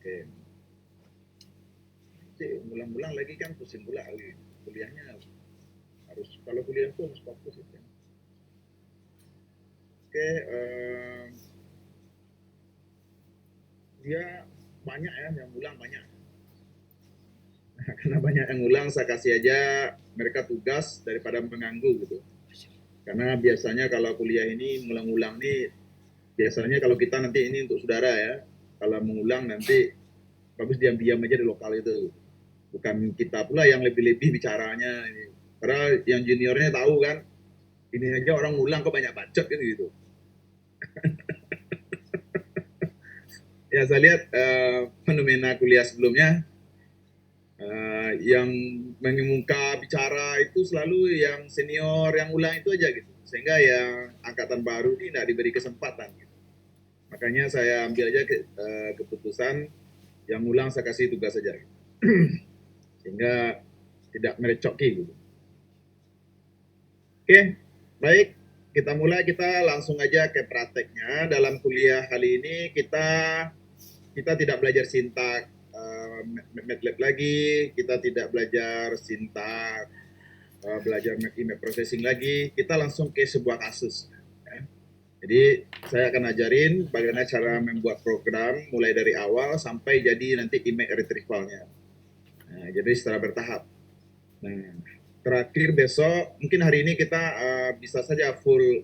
Oke. Ulang-ulang lagi kan pusing pula lagi. Kuliahnya harus, kalau kuliah itu harus fokus itu. Oke, dia banyak ya yang ulang banyak. Nah, karena banyak yang ulang, saya kasih aja mereka tugas daripada mengganggu gitu. Karena biasanya kalau kuliah ini ngulang-ulang nih, biasanya kalau kita nanti ini untuk saudara ya, kalau mengulang nanti bagus diam-diam aja di lokal itu. Bukan kita pula yang lebih-lebih bicaranya. Karena yang juniornya tahu kan, ini aja orang ngulang kok banyak bacot kan gitu. Ya saya lihat fenomena kuliah sebelumnya yang mengemuka bicara itu selalu yang senior yang ulang itu aja gitu, sehingga yang angkatan baru ini tidak diberi kesempatan gitu. Makanya saya ambil aja keputusan yang ulang saya kasih tugas saja gitu. Sehingga tidak merecoki gitu. Oke, baik, kita mulai, kita langsung aja ke prakteknya. Dalam kuliah kali ini kita tidak belajar sintak MATLAB lagi, kita tidak belajar sintak belajar image processing lagi, kita langsung ke sebuah kasus. Ya. Jadi saya akan ajarin bagaimana cara membuat program mulai dari awal sampai jadi nanti image retrieval-nya. Nah, jadi secara bertahap. Nah, terakhir besok, mungkin hari ini kita bisa saja full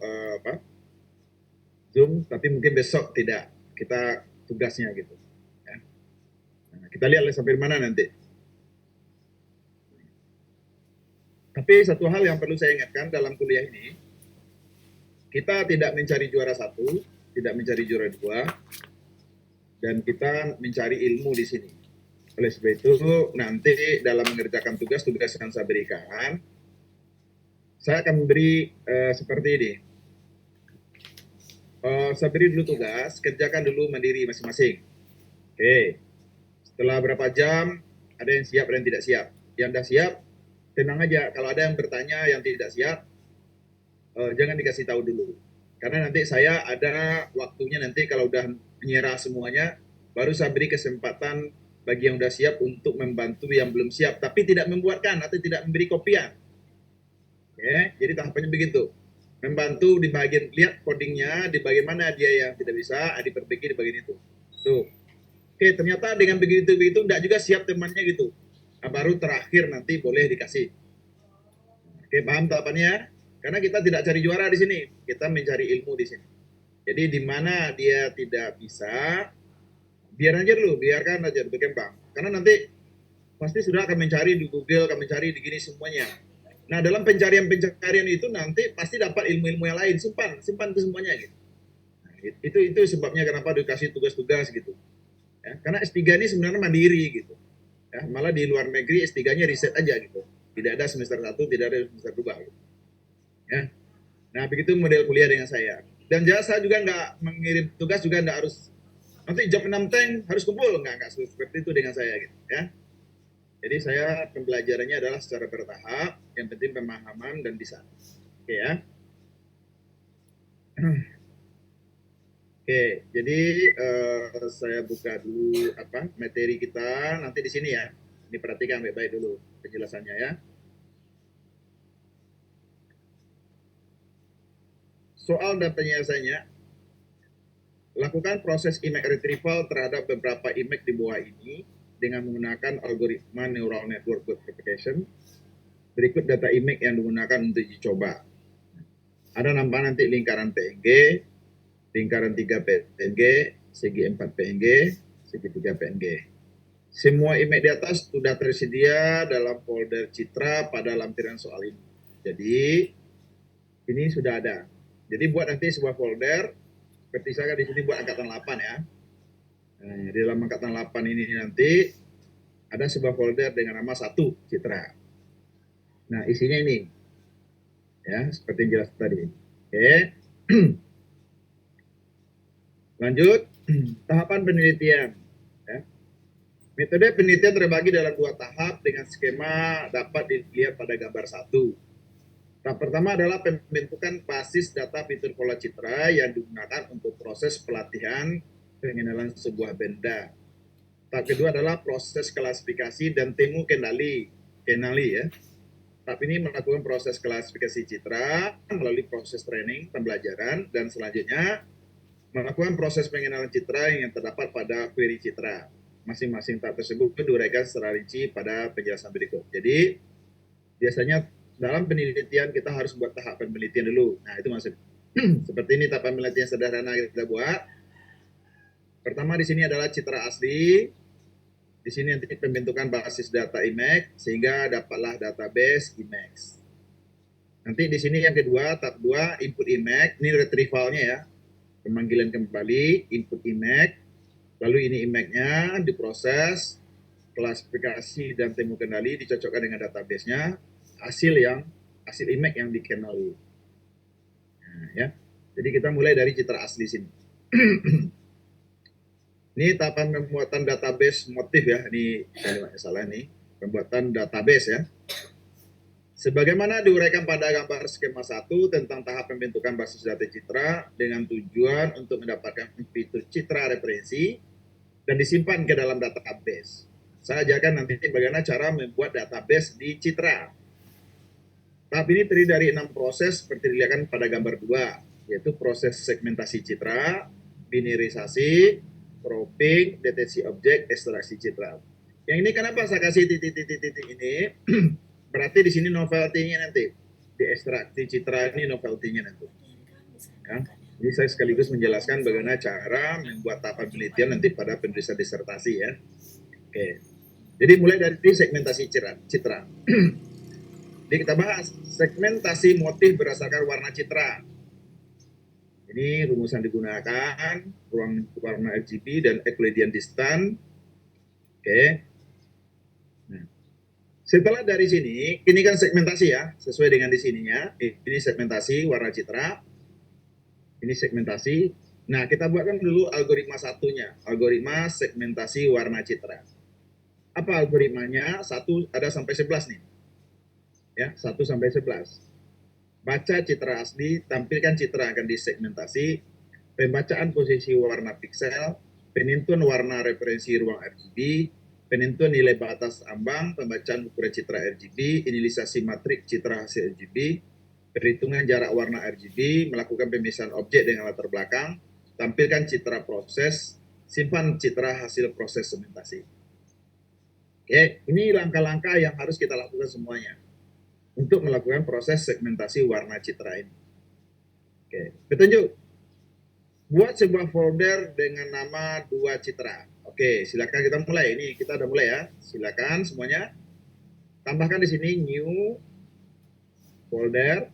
Zoom, tapi mungkin besok tidak. Kita tugasnya gitu. Ya. Nah, kita lihat sampai mana nanti. Tapi satu hal yang perlu saya ingatkan dalam kuliah ini, kita tidak mencari juara satu, tidak mencari juara dua, dan kita mencari ilmu di sini. Oleh sebab itu, nanti dalam mengerjakan tugas-tugas yang saya berikan, saya akan memberi seperti ini. Saya beri dulu tugas, kerjakan dulu mandiri masing-masing. Oke, setelah berapa jam, ada yang siap, ada yang tidak siap. Yang sudah siap, tenang aja. Kalau ada yang bertanya yang tidak siap, jangan dikasih tahu dulu. Karena nanti saya ada waktunya nanti kalau udah menyerah semuanya, baru saya beri kesempatan bagi yang sudah siap untuk membantu yang belum siap, tapi tidak membuatkan atau tidak memberi kopian. Oke, jadi tahapannya begitu. Membantu di bagian, lihat codingnya, di bagian mana dia yang tidak bisa, diperbaiki di bagian itu. Tuh. Oke, ternyata dengan begitu-begitu enggak juga siap temannya gitu. Nah, baru terakhir nanti boleh dikasih. Oke, paham tahapannya? Karena kita tidak cari juara di sini, kita mencari ilmu di sini. Jadi di mana dia tidak bisa, biar aja dulu, biarkan aja berkembang. Karena nanti pasti sudah akan mencari di Google, akan mencari di gini semuanya. Nah, dalam pencarian itu nanti pasti dapat ilmu-ilmu yang lain, simpan ke semuanya gitu. Nah, itu sebabnya kenapa dikasih tugas-tugas gitu. Ya, karena S3 ini sebenarnya mandiri gitu. Ya, malah di luar negeri S3-nya riset aja gitu. Tidak ada semester 1, tidak ada semester 2 gitu. Ya. Nah, begitu model kuliah dengan saya. Dan jasa juga nggak mengirim tugas juga nggak harus nanti jam 6 tank harus kumpul, nggak seperti itu dengan saya gitu ya. Jadi saya pembelajarannya adalah secara bertahap, yang penting pemahaman dan bisa. Oke ya. Oke, jadi saya buka dulu materi kita nanti di sini ya. Ini perhatikan baik-baik dulu penjelasannya ya. Soal dan penjelasannya, lakukan proses image retrieval terhadap beberapa image di bawah ini dengan menggunakan algoritma neural network propagation. Berikut data image yang digunakan untuk dicoba. Ada nampak nanti lingkaran PNG, lingkaran 3 PNG, segi 4 PNG, segi 3 PNG. Semua image di atas sudah tersedia dalam folder Citra pada lampiran soal ini. Jadi ini sudah ada. Jadi buat nanti sebuah folder, seperti saya di sini buat angkatan 8 ya. Nah, di dalam angkatan 8 ini nanti ada sebuah folder dengan nama 1 Citra. Nah, isinya ini. Ya, seperti yang jelas tadi. Oke. Lanjut, tahapan penelitian. Ya. Metode penelitian terbagi dalam 2 tahap dengan skema dapat dilihat pada gambar 1. Tahap pertama adalah pembentukan basis data fitur pola citra yang digunakan untuk proses pelatihan pengenalan sebuah benda. Tahap kedua adalah proses klasifikasi dan temu kendali ya. Tahap ini melakukan proses klasifikasi citra melalui proses training pembelajaran dan selanjutnya melakukan proses pengenalan citra yang terdapat pada query citra. Masing-masing tahap tersebut diuraikan secara rinci pada penjelasan berikut. Jadi biasanya dalam penelitian kita harus buat tahap penelitian dulu. Nah itu maksud. Seperti ini tahap penelitian sederhana kita buat. Pertama di sini adalah citra asli. Di sini nanti pembentukan basis data IMAX sehingga dapatlah database IMAX. Nanti di sini yang kedua, tahap 2 input IMAX, ini retrievalnya ya. Pemanggilan kembali, input IMAX, lalu ini IMAX-nya diproses, klasifikasi dan temu kendali dicocokkan dengan database-nya, hasil IMAX yang dikenali. Nah, ya. Jadi kita mulai dari citra asli sini. Ini tahapan pembuatan database motif ya, ini kalimatnya salah nih, pembuatan database ya. Sebagaimana diuraikan pada gambar skema 1 tentang tahap pembentukan basis data citra dengan tujuan untuk mendapatkan fitur citra referensi dan disimpan ke dalam database. Saya ajarkan nanti bagaimana cara membuat database di citra. Tahap ini terdiri dari 6 proses seperti dilihatkan pada gambar 2, yaitu proses segmentasi citra, binarisasi, cropping, deteksi objek, ekstraksi citra. Yang ini kenapa saya kasih titik-titik ini? Berarti di sini novelty-nya nanti. Di ekstraksi citra ini novelty-nya nanti. Ya. Jadi saya sekaligus menjelaskan bagaimana cara membuat tahapan penelitian nanti pada penulisan disertasi ya. Oke. Jadi mulai dari segmentasi citra. Jadi kita bahas segmentasi motif berdasarkan warna citra. Ini rumusan digunakan, ruang warna RGB dan Euclidean distance. Oke. Nah, setelah dari sini, ini kan segmentasi ya, sesuai dengan di sininya. Ini segmentasi warna citra. Ini segmentasi. Nah, kita buatkan dulu algoritma satunya, algoritma segmentasi warna citra. Apa algoritmanya? 1 ada sampai 11 nih. Ya, 1 sampai 11. Baca citra asli, tampilkan citra akan disegmentasi, pembacaan posisi warna piksel, penentuan warna referensi ruang RGB, penentuan nilai batas ambang, pembacaan ukuran citra RGB, inilisasi matrik citra hasil RGB, perhitungan jarak warna RGB, melakukan pemisahan objek dengan latar belakang, tampilkan citra proses, simpan citra hasil proses segmentasi. Oke, ini langkah-langkah yang harus kita lakukan semuanya untuk melakukan proses segmentasi warna citra ini. Oke, petunjuk. Buat sebuah folder dengan nama 2 citra. Oke, silakan kita mulai. Ini kita udah mulai ya. Silakan semuanya. Tambahkan di sini new folder.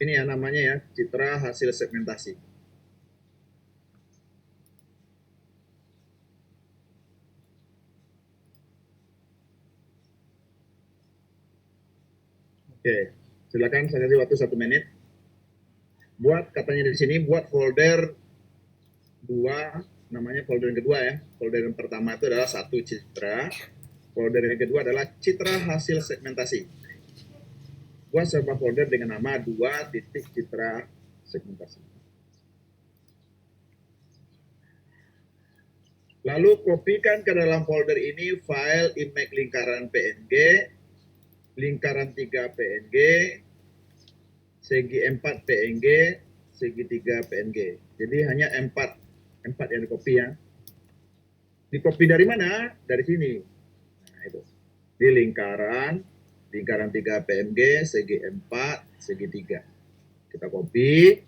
Ini ya namanya ya, citra hasil segmentasi. Oke, silakan saya kasih waktu 1 menit. Buat katanya di sini buat folder 2, namanya folder yang kedua ya. Folder yang pertama itu adalah 1 citra. Folder yang kedua adalah citra hasil segmentasi. Buat sebuah folder dengan nama 2 titik citra segmentasi. Lalu kopikan ke dalam folder ini file IMAX lingkaran PNG, lingkaran 3 PNG, segi 4 PNG, segi 3 PNG. Jadi hanya 4 yang dikopi ya. Dikopi dari mana? Dari sini. Nah, itu. Di lingkaran 3 PNG, segi 4, segi 3. Kita copy.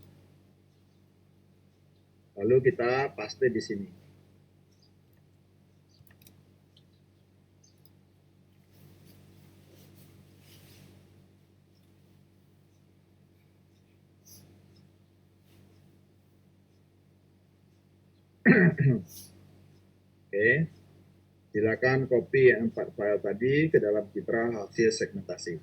Lalu kita paste di sini. Oke, silakan copy yang 4 file tadi ke dalam citra hasil segmentasi.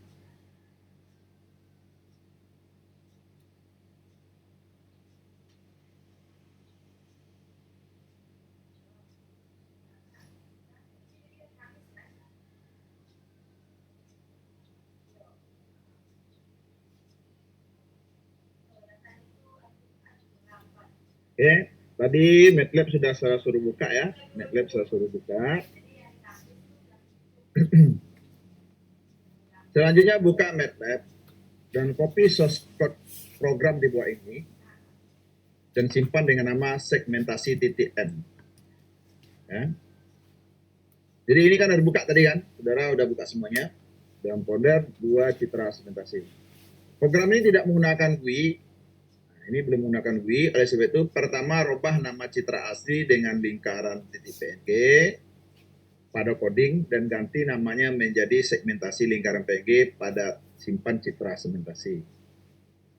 Oke, tadi MATLAB sudah saya suruh buka ya. MATLAB saya suruh buka. Selanjutnya buka MATLAB dan copy source code program di bawah ini dan simpan dengan nama segmentasi .n. Ya. Jadi ini kan udah buka tadi kan, saudara udah buka semuanya dalam folder 2 citra segmentasi. Program ini tidak menggunakan GUI. Nah, ini belum menggunakan GUI, oleh sebab itu pertama rubah nama citra asli dengan lingkaran .png pada coding dan ganti namanya menjadi segmentasi lingkaran PNG pada simpan citra segmentasi.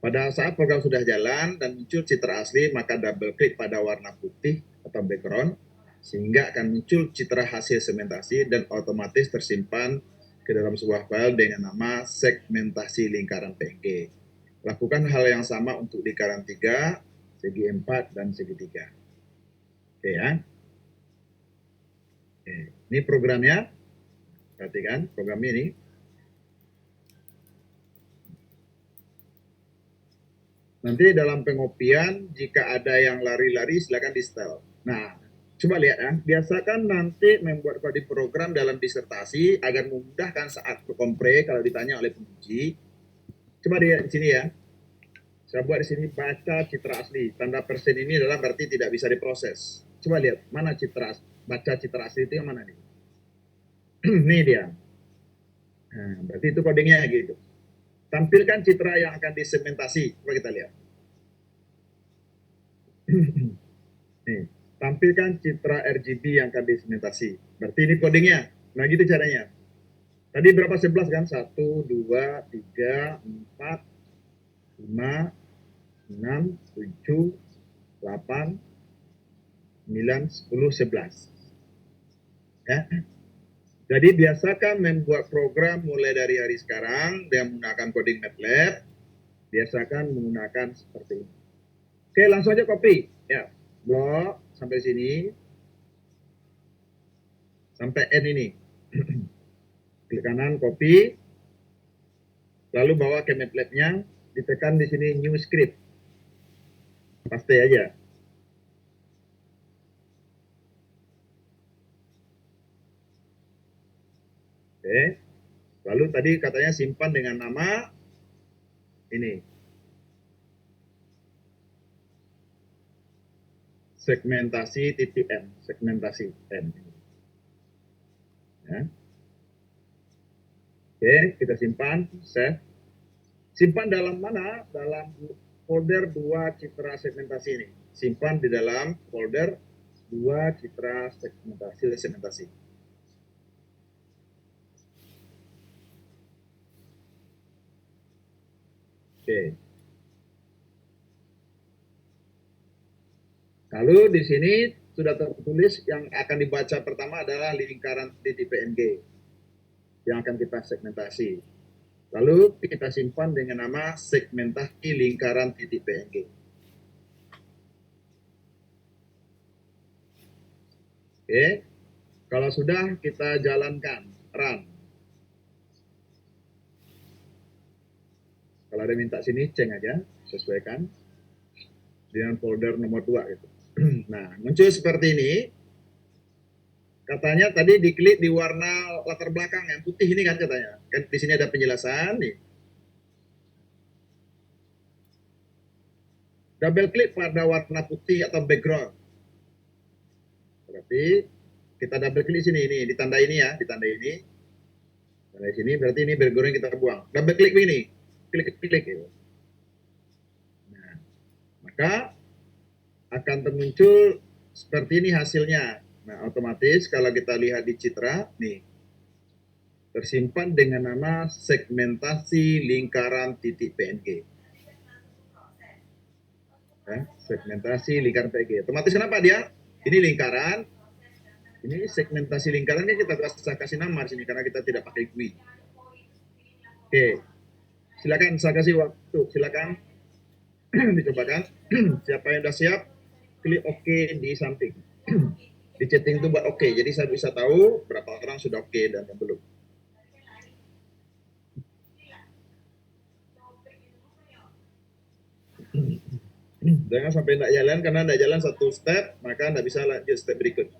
Pada saat program sudah jalan dan muncul citra asli, maka double klik pada warna putih atau background, sehingga akan muncul citra hasil segmentasi dan otomatis tersimpan ke dalam sebuah file dengan nama segmentasi lingkaran PNG. Lakukan hal yang sama untuk lingkaran 3, segi 4, dan segi 3. Oke ya. Oke. Ini programnya. Perhatikan program ini. Nanti dalam pengopian, jika ada yang lari-lari, silakan di-setel. Nah, coba lihat ya. Biasakan nanti membuat kode program dalam disertasi agar memudahkan saat kompre kalau ditanya oleh penguji. Coba lihat di sini ya. Saya buat di sini baca citra asli. Tanda persen ini adalah berarti tidak bisa diproses. Coba lihat, mana citra baca citra asli itu yang mana nih? Ini dia. Nah, berarti itu codingnya gitu. Tampilkan citra yang akan disegmentasi. Coba kita lihat. Nih, tampilkan citra RGB yang akan disegmentasi. Berarti ini codingnya. Nah, gitu caranya. Tadi berapa 11 kan? 1, 2, 3, 4, 5, 6, 7, 8, 9, 10, 11. Ya. Jadi biasakan membuat program mulai dari hari sekarang dengan menggunakan coding MATLAB. Biasakan menggunakan seperti ini. Oke, langsung aja copy. Ya, blok sampai sini. Sampai N ini. Klik kanan, copy. Lalu bawa ke MATLAB-nya, ditekan di sini new script. Paste aja. Oke. Lalu tadi katanya simpan dengan nama ini. Segmentasi .n, segmentasi n. Ya. Oke, kita simpan, save. Simpan dalam mana? Dalam folder 2 citra segmentasi ini. Simpan di dalam folder 2 citra segmentasi. Oke. Lalu di sini sudah tertulis yang akan dibaca pertama adalah lingkaran .png yang akan kita segmentasi. Lalu kita simpan dengan nama segmentasi lingkaran .png. Oke, kalau sudah kita jalankan, run. Kalau ada minta sini, cek aja, sesuaikan dengan folder nomor 2 gitu. Nah, muncul seperti ini. Katanya tadi diklik di warna latar belakang yang putih ini kan katanya. Kan di sini ada penjelasan nih. Double klik pada warna putih atau background. Berarti kita double klik sini ini, ditanda ini ya, ditanda ini. Dari sini berarti ini background kita buang. Double klik ini. Klik gitu. Nah, maka akan termuncul seperti ini hasilnya. Nah, otomatis kalau kita lihat di citra, nih, tersimpan dengan nama segmentasi lingkaran .png. Ya, segmentasi lingkaran PNG. Otomatis kenapa dia? Ini lingkaran, ini segmentasi lingkaran ini kita kasih nama di sini karena kita tidak pakai GUI. Oke, silakan saya kasih waktu, silakan dicobakan. Siapa yang sudah siap, klik OK di samping. Di chatting itu buat OK, jadi saya bisa tahu berapa orang sudah OK dan yang belum. Jangan sampai tidak jalan, karena tidak jalan satu step, maka tidak bisa lanjut step berikut.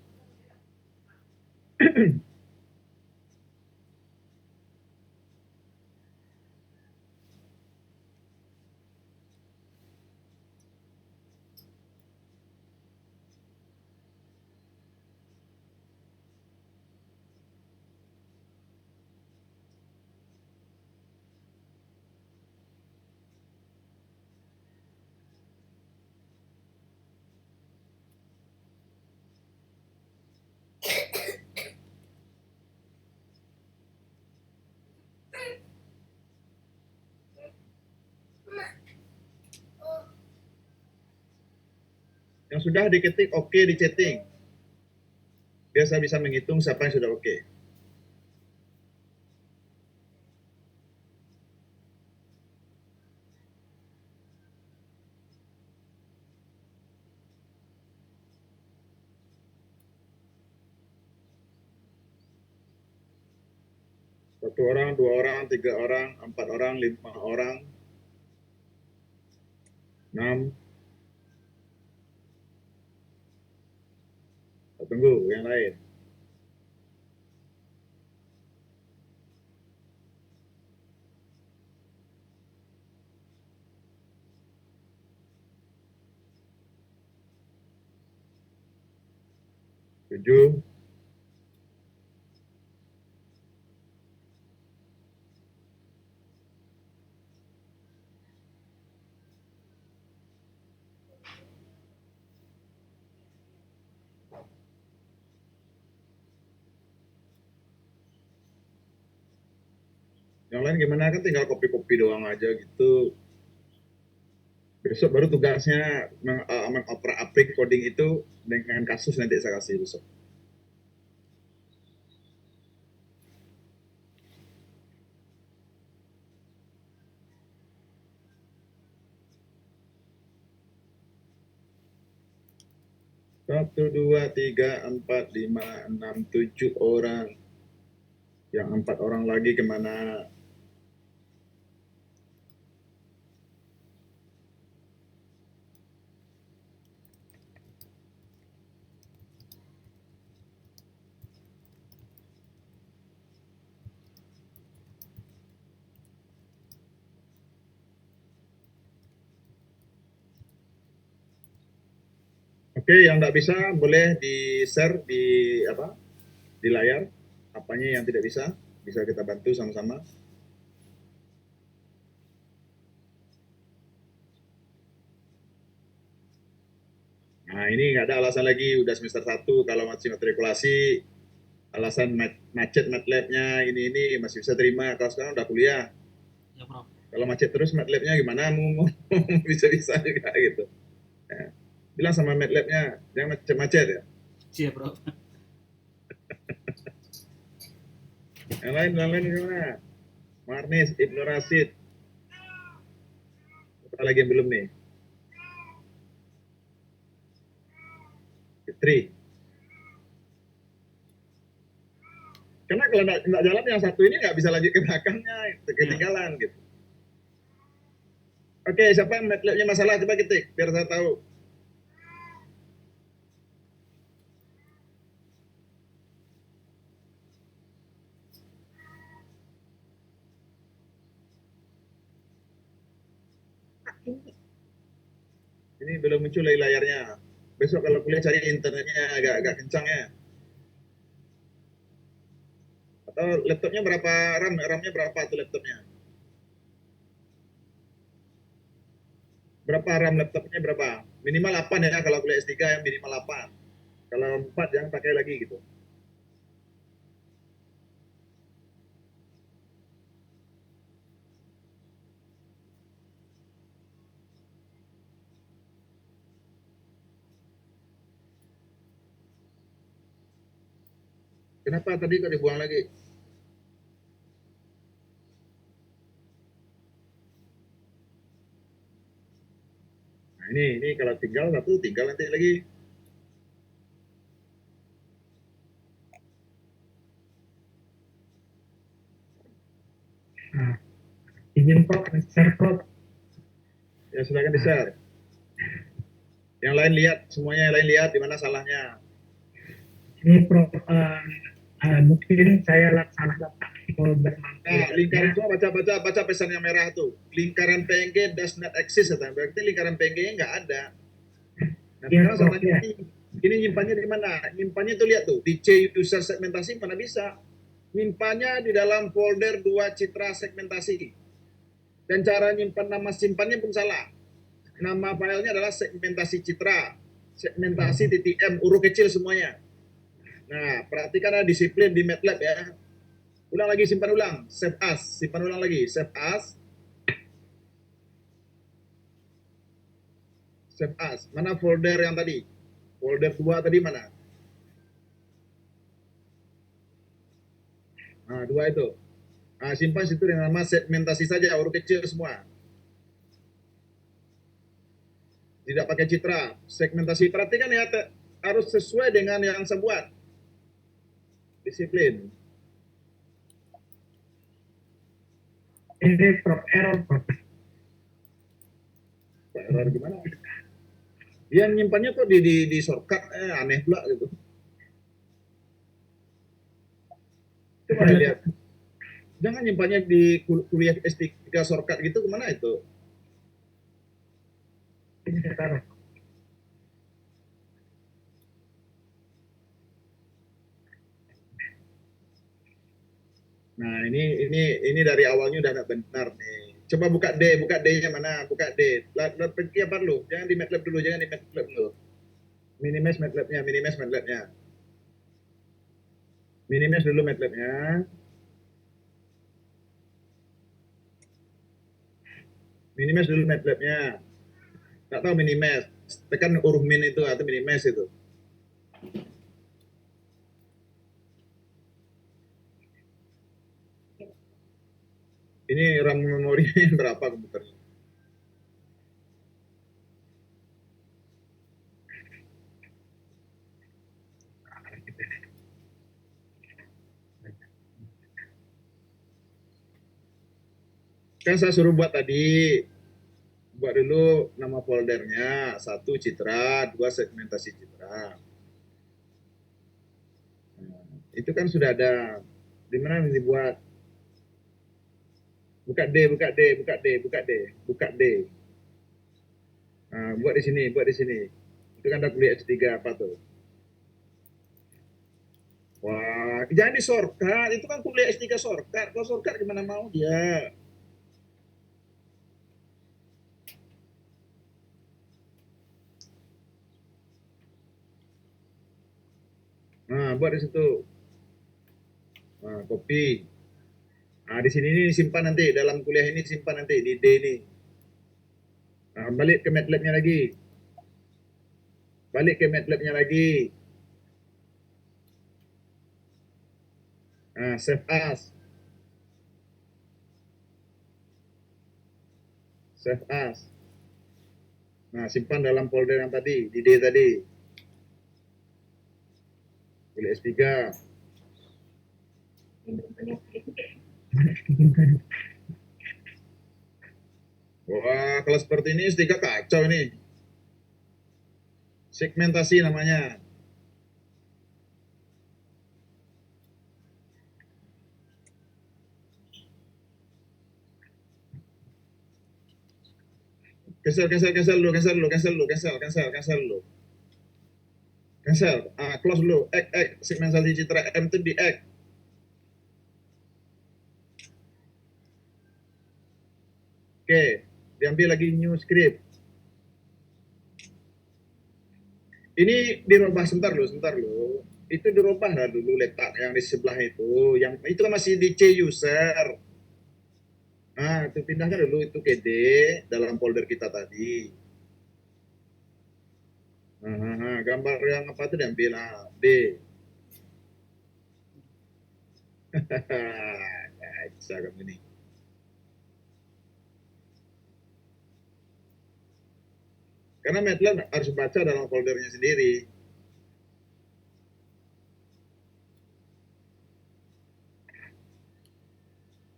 Yang sudah diketik oke di chatting, biasa bisa menghitung siapa yang sudah oke. Satu orang, dua orang, tiga orang, empat orang, lima orang, enam. Tunggu yang lain. Tujuh. Yang lain gimana, kan tinggal copy-copy doang aja gitu. Besok baru tugasnya mengopera-aplik coding itu dengan kasus, nanti saya kasih besok. Satu, dua, tiga, empat, lima, enam, tujuh orang. Yang empat orang lagi kemana? Oke, yang tidak bisa boleh di-share di layar. Apanya yang tidak bisa kita bantu sama-sama. Nah, ini nggak ada alasan lagi, udah semester 1 kalau masih matrikulasi, alasan macet MATLAB-nya ini masih bisa terima. Kalau sekarang udah kuliah. Ya, Prof. Kalau macet terus MATLAB-nya gimana? Mau bisa-bisa juga gitu. Ya. Bilang sama MATLAB-nya, jangan macet-macet ya. Siap, Prof. Yang lain gimana? Marnis, Ibnu Rasid. Apa lagi yang belum nih? Fitri. Karena kalau nggak jalan yang satu ini nggak bisa lanjut ke belakangnya, ketinggalan gitu. Oke, siapa yang MATLAB-nya masalah? Coba ketik, biar saya tahu. Ini belum muncul lagi layarnya. Besok kalau kuliah cari internetnya agak kencang ya. Atau laptopnya berapa RAM? RAM-nya berapa tuh laptopnya? Berapa RAM laptopnya berapa? Minimal 8 ya, kalau kuliah S3 yang minimal 8. Kalau 4 jangan pakai lagi gitu. Kenapa tadi kok dibuang lagi? Nah, ini kalau tinggal satu, tinggal nanti lagi. Nah, izin Prof, share Prof. Ya silakan di-share. Yang lain lihat, semuanya yang lain lihat di mana salahnya. Ini Prof, mungkin saya salah letak folder Nah, lingkaran foldernya. semua baca pesan yang merah tuh. Lingkaran PNG does not exist, berarti lingkaran PNG-nya nggak ada. Nah, Iya sekarang saya Prof tanya ya. ini nyimpannya di mana? Nyimpannya tuh lihat tuh, di C user segmentasi mana bisa. Nyimpannya di dalam folder 2 citra segmentasi. Dan cara nyimpan nama simpannya pun salah. Nama filenya adalah segmentasi citra. Segmentasi TTM, huruf kecil semuanya. Nah, perhatikan ada disiplin di MATLAB ya. Ulang lagi, simpan ulang. Save as, simpan ulang lagi. Save as. Save as. Mana folder yang tadi? Folder 2 tadi mana? Nah, 2 itu. Nah, simpan situ dengan nama segmentasi saja, huruf kecil semua. Tidak pakai citra. Segmentasi, perhatikan ya, harus sesuai dengan yang saya buat. Disiplin. Ini Prof error Prof. Error gimana? Dia nyimpannya kok di shortcut, aneh pula gitu. Coba lihat. Jangan nyimpannya di kuliah S3 shortcut gitu, kemana itu? Ini saya taruh. Nah, ini dari awalnya udah nggak benar nih. Coba buka D-nya mana? Buka D. Pergi apa dulu? Jangan di MATLAB dulu, jangan di MATLAB dulu. Minimize MATLAB-nya, minimize MATLAB-nya. Minimize dulu MATLAB-nya. Minimize dulu MATLAB-nya. Nggak tahu minimize. Tekan huruf min itu atau minimize itu. Ini RAM memorinya berapa komputernya? Kan saya suruh buat tadi. Buat dulu nama foldernya. 1 citra, 2 segmentasi citra. Nah, itu kan sudah ada. Di mana dibuat? Buka D, buka D, buka D, buka D, buka D. Nah, buat di sini, buat di sini. Itu kan ada kuliah S3 apa tuh? Wah, jangan di shortcut. Itu kan kuliah S3 shortcut. Kalau shortcut gimana mau dia? Nah, buat di situ. Nah, copy. Nah, di sini ini simpan nanti. Dalam kuliah ini simpan nanti. Di D ini. Nah, balik ke MATLAB-nya lagi. Balik ke MATLAB-nya lagi. Nah, save as. Save as. Nah, simpan dalam folder yang tadi. Di D tadi. Kuliah S3. Wah, kalau seperti ini S3 kacau ini. Segmentasi namanya. Cancel, cancel, cancel dulu, cancel dulu, cancel dulu, cancel, cancel, cancel dulu. Cancel. Ah, close dulu. Segmentasi citra M itu di X. Oke, diambil lagi new script. Ini dirubah sebentar loh, sebentar loh. Itu dirubah lah dulu letak yang di sebelah itu. Yang itu kan masih di C user. Nah, itu pindahkan dulu itu ke D dalam folder kita tadi. Gambar yang apa itu diambil D. Bisa kamu ini. Karena MATLAB harus baca dalam foldernya sendiri.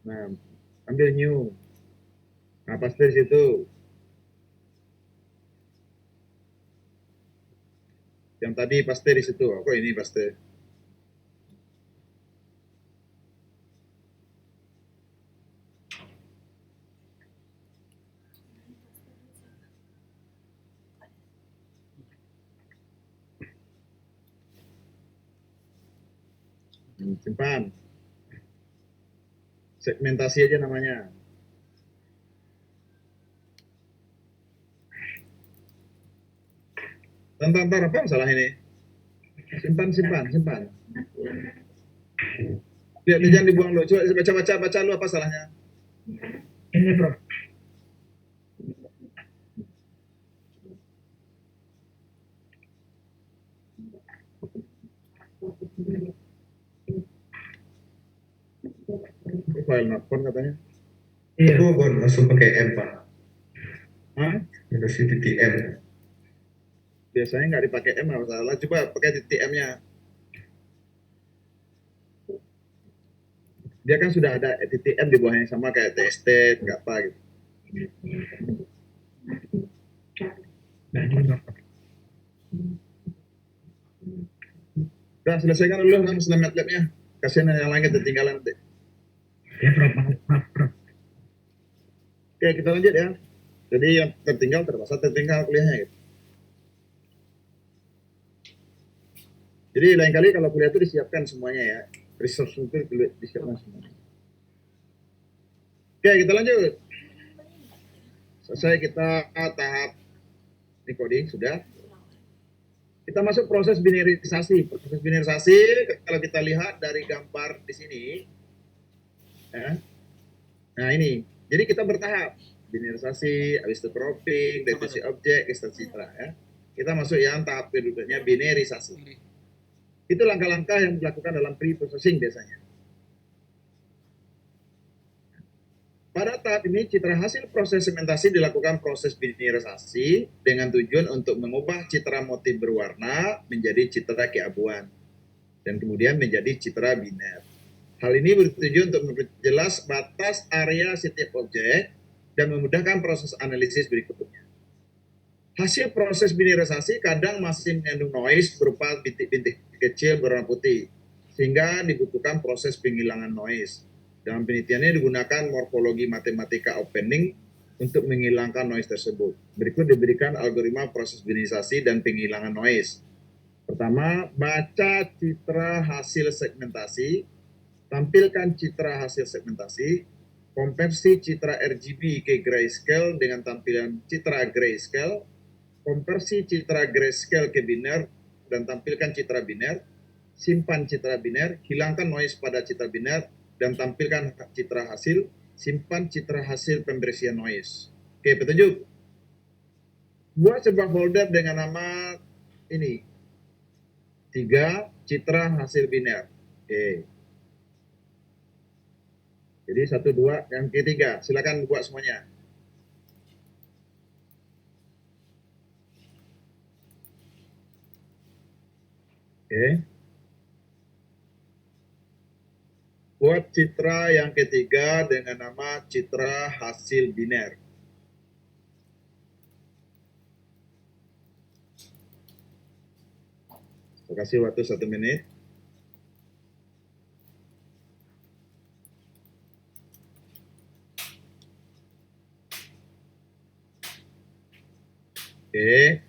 Nah, ambil new. Nah, paste di situ. Yang tadi paste di situ. Kok ini paste? Simpan. Segmentasi aja namanya. Ntar, apa masalah ini? Simpan. Lihat, jangan dibuang lo. Coba baca lu apa salahnya. Ini Prof. File napon katanya. Iya. Itu langsung pakai M, Pak. Hah? Versi titik M. Biasanya nggak dipakai M, nggak masalah. Coba pakai titik M-nya. Dia kan sudah ada titik M di bawahnya, sama kayak TST, nggak apa gitu. Nah, juga Prof. Udah, selesaikan dulu kan masalah MATLAB-nya. Kasihan yang lain ketinggalan nanti. Ya Prof, maaf Prof. Oke, kita lanjut ya. Jadi yang tertinggal kuliahnya gitu. Jadi lain kali kalau kuliah itu disiapkan semuanya ya. Resource itu disiapkan semuanya. Oke, kita lanjut. Selesai kita tahap recording, sudah. Kita masuk proses binarisasi. Proses binarisasi, kalau kita lihat dari gambar di sini, ya. Nah ini, jadi kita bertahap. Binarisasi, habis itu cropping, deteksi objek, ekstensi citra. Ya. Kita masuk yang tahap keduanya binarisasi. Itu langkah-langkah yang dilakukan dalam pre-processing biasanya. Pada tahap ini, citra hasil proses segmentasi dilakukan proses binarisasi dengan tujuan untuk mengubah citra motif berwarna menjadi citra keabuan dan kemudian menjadi citra biner. Hal ini bertujuan untuk memperjelas batas area setiap objek dan memudahkan proses analisis berikutnya. Hasil proses binarisasi kadang masih mengandung noise berupa bintik-bintik kecil berwarna putih, sehingga dibutuhkan proses penghilangan noise. Dalam penelitiannya digunakan morfologi matematika opening untuk menghilangkan noise tersebut. Berikut diberikan algoritma proses binarisasi dan penghilangan noise. Pertama, baca citra hasil segmentasi, tampilkan citra hasil segmentasi, konversi citra RGB ke grayscale dengan tampilan citra grayscale, konversi citra grayscale ke biner dan tampilkan citra biner, simpan citra biner, hilangkan noise pada citra biner, dan tampilkan citra hasil, simpan citra hasil pembersihan noise. Oke, petunjuk. Buat sebuah folder dengan nama ini, 3 citra hasil biner. Oke. Jadi 1, 2, yang ketiga. Silakan buat semuanya. Oke. Buat citra yang ketiga dengan nama citra hasil biner. Saya kasih waktu 1 menit. Oke.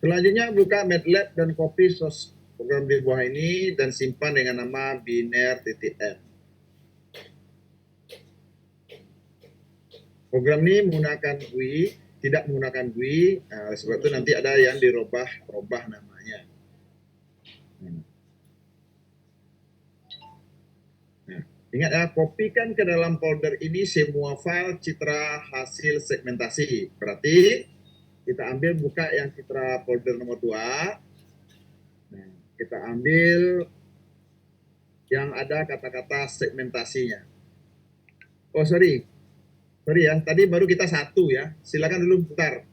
Selanjutnya buka MATLAB dan copy source program di bawah ini dan simpan dengan nama biner.m. Program ini menggunakan GUI, tidak menggunakan GUI, sebab itu nanti ada yang dirubah namanya. Nah, ingat ya, kopikan ke dalam folder ini semua file citra hasil segmentasi. Berarti kita ambil, buka yang citra folder nomor 2. Nah, kita ambil yang ada kata-kata segmentasinya. Oh, sorry ya, tadi baru kita 1 ya. Silakan dulu bentar.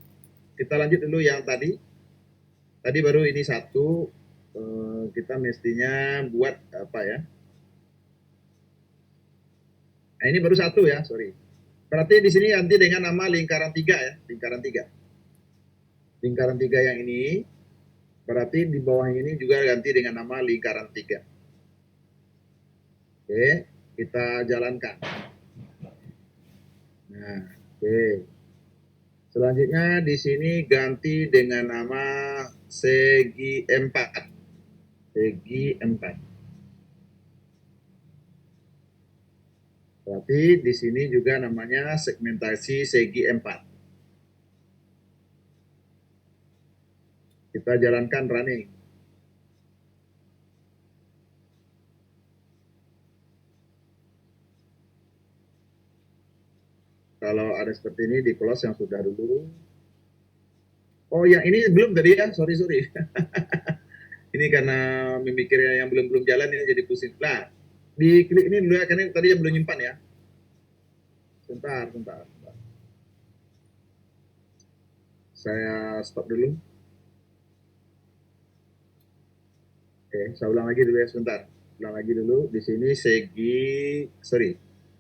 Kita lanjut dulu yang tadi. Tadi baru ini 1. Kita mestinya buat apa ya? Nah, ini baru 1 ya, sorry. Berarti di sini nanti dengan nama lingkaran 3 ya, lingkaran 3. Lingkaran 3 yang ini, Berarti di bawah ini juga ganti dengan nama lingkaran 3. Oke, kita jalankan. Nah, oke. Selanjutnya di sini ganti dengan nama segi 4. Segi 4. Berarti di sini juga namanya segmentasi segi 4. Kita jalankan running. Kalau ada seperti ini di close yang sudah dulu. Oh, yang ini belum tadi ya, sorry. Ini karena memikirnya yang belum jalan ini jadi pusing. Nah, di klik ini dulu ya, karena tadi yang belum nyimpan ya. Sebentar. Saya stop dulu. Oke, saya ulang lagi dulu ya sebentar. Ulang lagi dulu. Di sini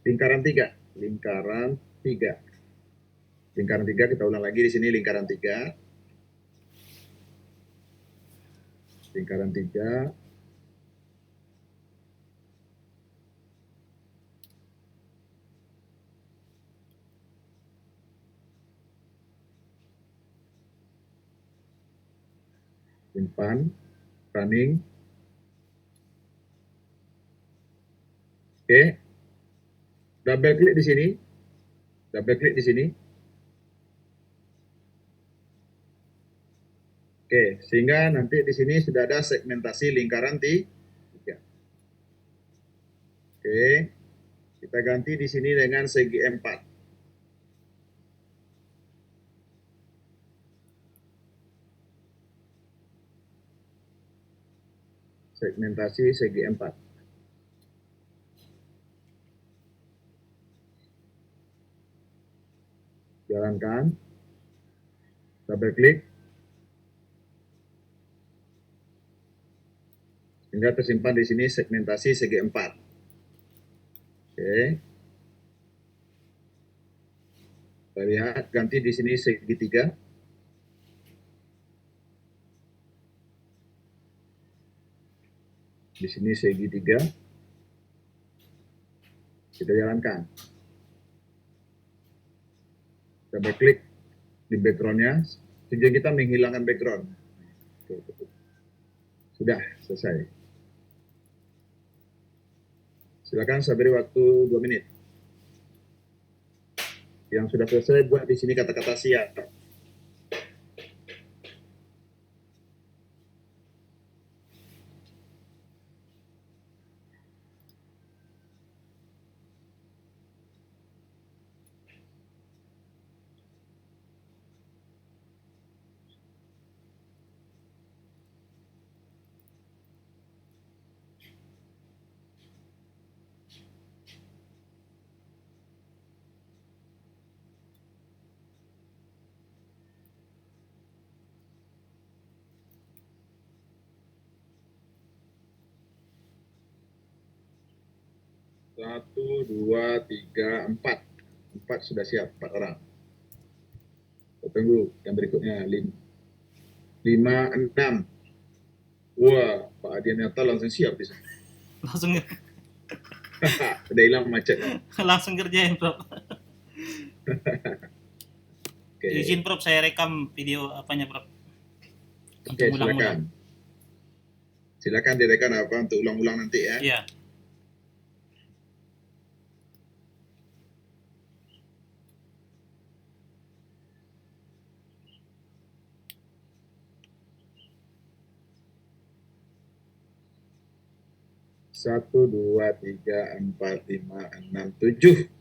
lingkaran 3. Lingkaran 3 kita ulang lagi di sini lingkaran 3. Lingkaran 3. Simpan, running. Oke. Double klik di sini. Oke, sehingga nanti di sini sudah ada segmentasi lingkaran 3. Oke. Kita ganti di sini dengan segi 4. Segmentasi segi 4. Jalankan. Double klik. Sehingga tersimpan di sini segmentasi segi 4. Oke. Kita lihat ganti di sini segi 3. Di sini segi 3. Kita jalankan. Kita klik di background-nya. Tujuan kita menghilangkan background. Sudah selesai. Silakan saya beri waktu 2 menit. Yang sudah selesai buat di sini kata-kata siap. Satu, dua, tiga, 4. 4 sudah siap, 4 orang. Kita tunggu yang berikutnya. 5, 6. Wah, Pak Adianata langsung siap di sana. Langsung Udah hilang macetnya. langsung kerjain, Prof. Oke, Izin, Prof, saya rekam video apanya, Prof. Untuk Oke, ulang-ulang. silakan direkam apa untuk ulang-ulang nanti ya. Iya. Satu, dua, tiga, 4, 5, 6, 7.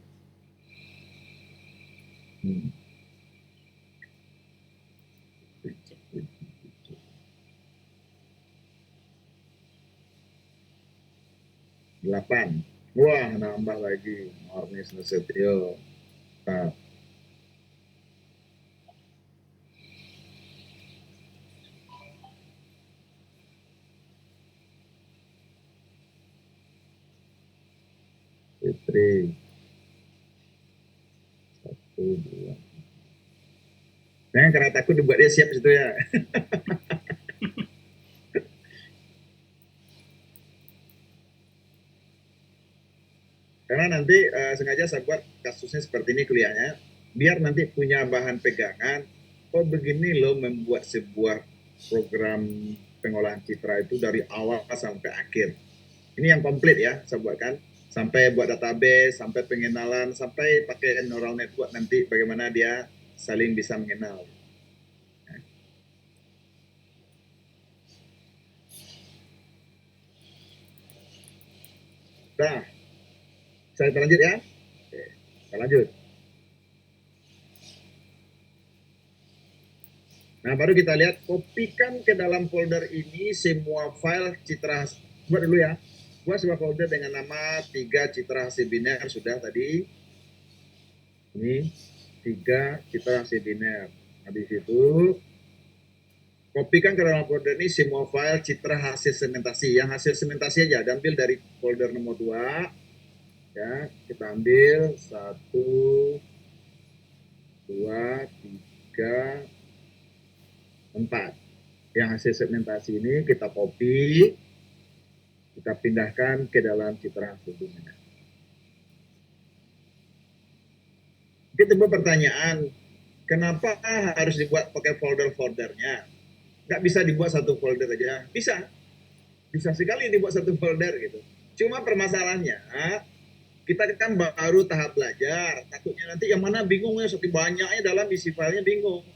8. Wah, nambah lagi. Marnis Nasution. Nah, Fitri. 1, 2. Nah, karena takut dibuat dia siap situ ya. Karena nanti sengaja saya buat kasusnya seperti ini kuliahnya, biar nanti punya bahan pegangan. Oh begini loh membuat sebuah program pengolahan citra itu dari awal sampai akhir. Ini yang komplit ya saya buatkan. Sampai buat database, sampai pengenalan, sampai pakai neural network nanti bagaimana dia saling bisa mengenal. Nah, saya lanjut ya. Oke, kita lanjut. Nah, baru kita lihat, kopikan ke dalam folder ini semua file citra. Buat dulu ya. Buat sebuah folder dengan nama 3 citra hasil biner sudah tadi. Ini 3 citra hasil biner. Habis itu, kopikan ke dalam folder ini semua file citra hasil sementasi. Yang hasil sementasi aja, ambil dari folder nomor 2. Ya, kita ambil 1, 2, 3, 4. Yang hasil segmentasi ini kita copy, kita pindahkan ke dalam citra hasil biner. Kita timbul pertanyaan, kenapa harus dibuat pakai folder-foldernya? Nggak bisa dibuat satu folder aja? Bisa. Bisa sekali dibuat satu folder gitu. Cuma permasalahannya, kita kan baru tahap belajar. Takutnya nanti yang mana bingung ya, saking banyaknya dalam isi filenya bingung.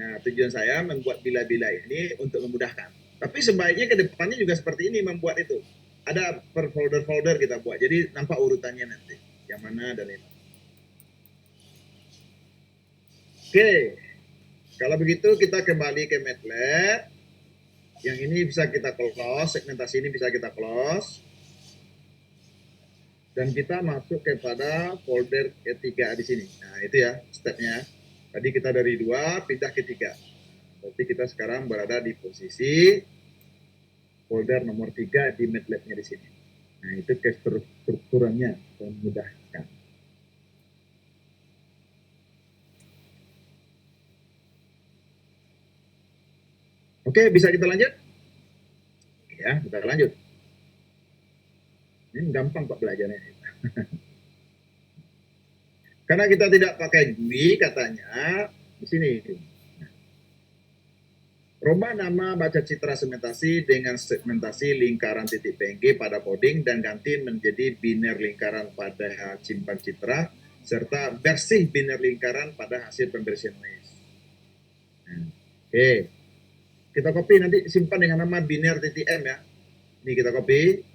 Nah, tujuan saya membuat bila-bila ini untuk memudahkan. Tapi sebaiknya ke depannya juga seperti ini membuat itu. Ada per folder-folder kita buat. Jadi nampak urutannya nanti. Yang mana dan ini. Oke. Kalau begitu kita kembali ke MATLAB. Yang ini bisa kita close. Segmentasi ini bisa kita close. Dan kita masuk kepada folder ketiga di sini. Nah, itu ya stepnya. Tadi kita dari 2 pindah ke 3. Berarti kita sekarang berada di posisi folder nomor 3 di MATLAB-nya di sini. Nah, itu strukturannya memudahkan. Oke, bisa kita lanjut? Ya, kita lanjut. Ini gampang Pak belajarnya. Karena kita tidak pakai GUI katanya di sini. Rubah nama baca citra segmentasi dengan segmentasi lingkaran titik PNG pada coding dan ganti menjadi biner lingkaran pada simpan citra serta bersih biner lingkaran pada hasil pembersihan noise. Oke. Kita copy nanti simpan dengan nama biner titik M ya. Ini kita copy.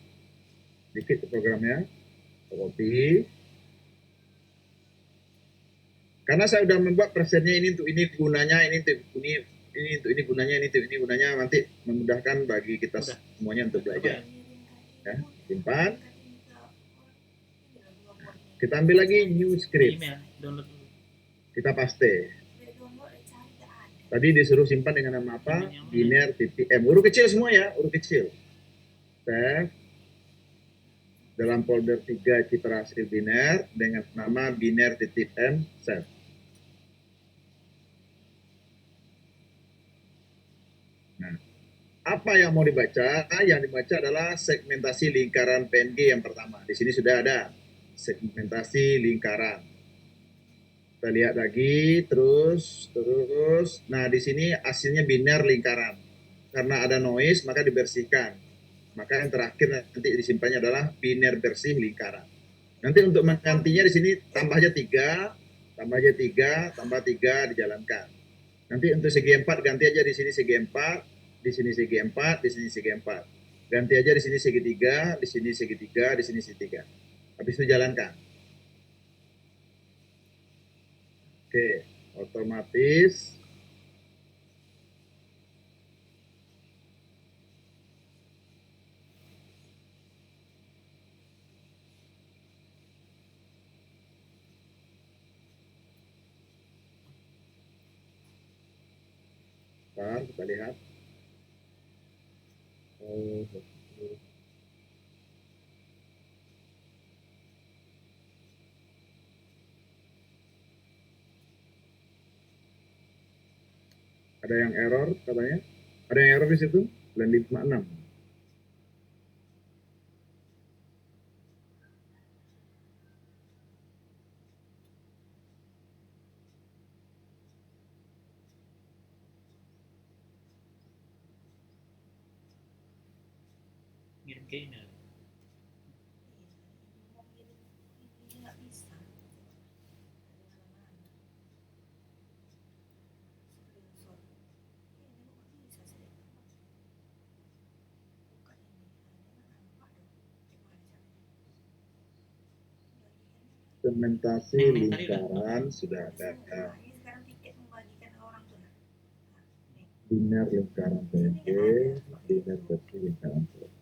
Dikit programnya. Kita copy. Karena saya sudah membuat presetnya ini untuk ini gunanya, ini untuk ini gunanya, ini untuk ini gunanya, nanti memudahkan bagi kita semuanya untuk belajar. Ya, simpan. Kita ambil lagi new script. Kita paste. Tadi disuruh simpan dengan nama apa? Biner titik M. Huruf kecil semua ya, huruf kecil. Save. Dalam folder 3 citra hasil biner dengan nama biner titik M. Save. Nah, apa yang mau dibaca? Yang dibaca adalah segmentasi lingkaran PNG yang pertama. Di sini sudah ada segmentasi lingkaran. Kita lihat lagi, terus. Nah, di sini hasilnya biner lingkaran. Karena ada noise, maka dibersihkan. Maka yang terakhir nanti disimpannya adalah biner bersih lingkaran. Nanti untuk menggantinya di sini tambah aja 3, tambah 3, dijalankan. Nanti untuk segi 4 ganti aja di sini segi 4, di sini segi 4, di sini segi 4. Ganti aja di sini segi 3, di sini segi 3, di sini segi 3. Habis itu jalankan. Oke, otomatis. Bentar, kita lihat. Ada yang error katanya. Ada yang error di situ. Line 56. Ngirim ke email. Segmentasi Yang tadi lingkaran sudah ada. Ini sekarang tiket membagikan orang tuh. Biner lingkaran PNG, biner versi lingkaran PNG.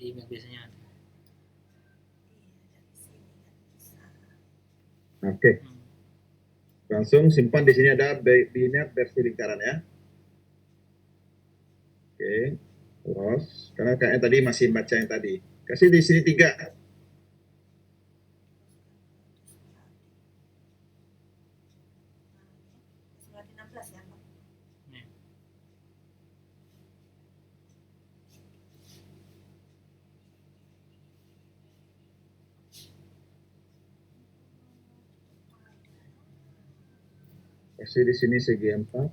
Di email biasanya ada. Oke, langsung simpan di sini ada biner versi lingkaran ya. Oke, terus karena kayaknya tadi masih baca yang tadi. Kasih di sini 3. Berarti 16 ya, Pak? Nih. Kasih di sini segi 4.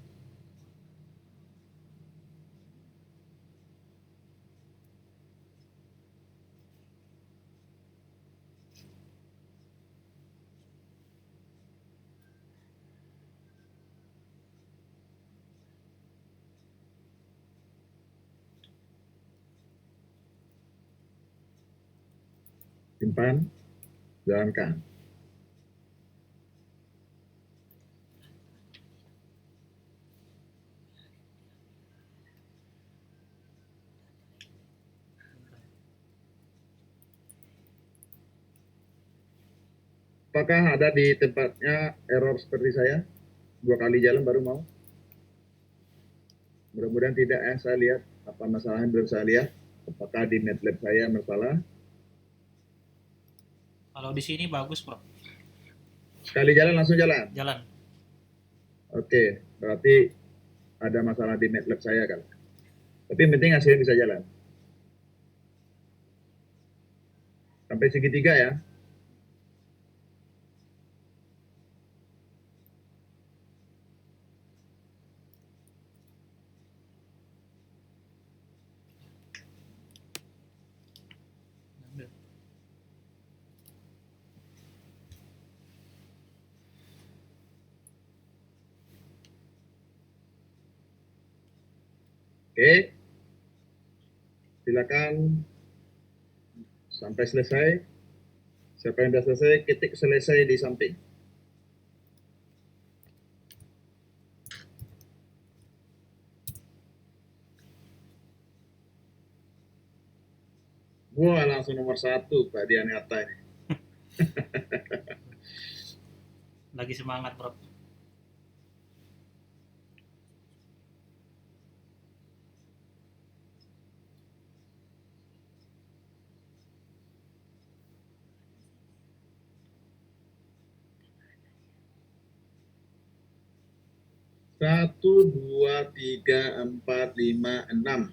Simpan, jalankan. Apakah ada di tempatnya error seperti saya? 2 kali jalan baru mau? Mudah-mudahan tidak ya, saya lihat apa masalahnya belum saya lihat. Apakah di MATLAB saya masalah? Kalau di sini bagus, Prof. Sekali jalan langsung jalan. Jalan. Oke, berarti ada masalah di MATLAB saya kan. Tapi yang penting hasilnya bisa jalan. Sampai segitiga ya. Ambil. Oke. Silakan sampai selesai. Siapa yang sudah selesai, ketik selesai di samping. Wah, langsung nomor 1 Pak Dianiata ini. Lagi semangat, Prof. Satu, 2, 3, 4, 5, 6.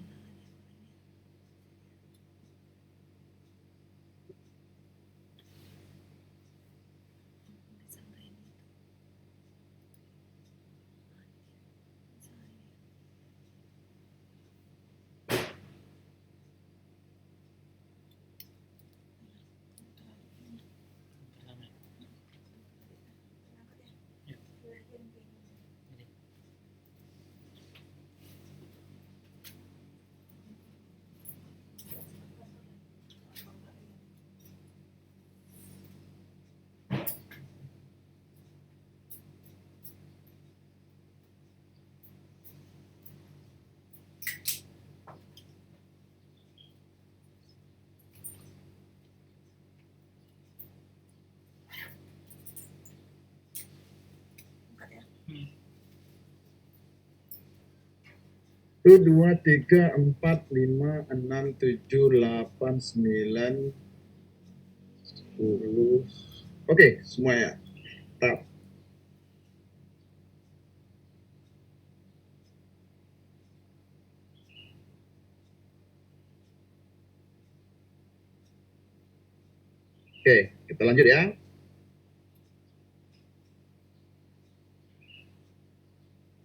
Angkat ya. 1, 2, 3, 4, 5, 6, 7, 8, 9, 10. Oke, semuanya. Tap. Oke, kita lanjut ya.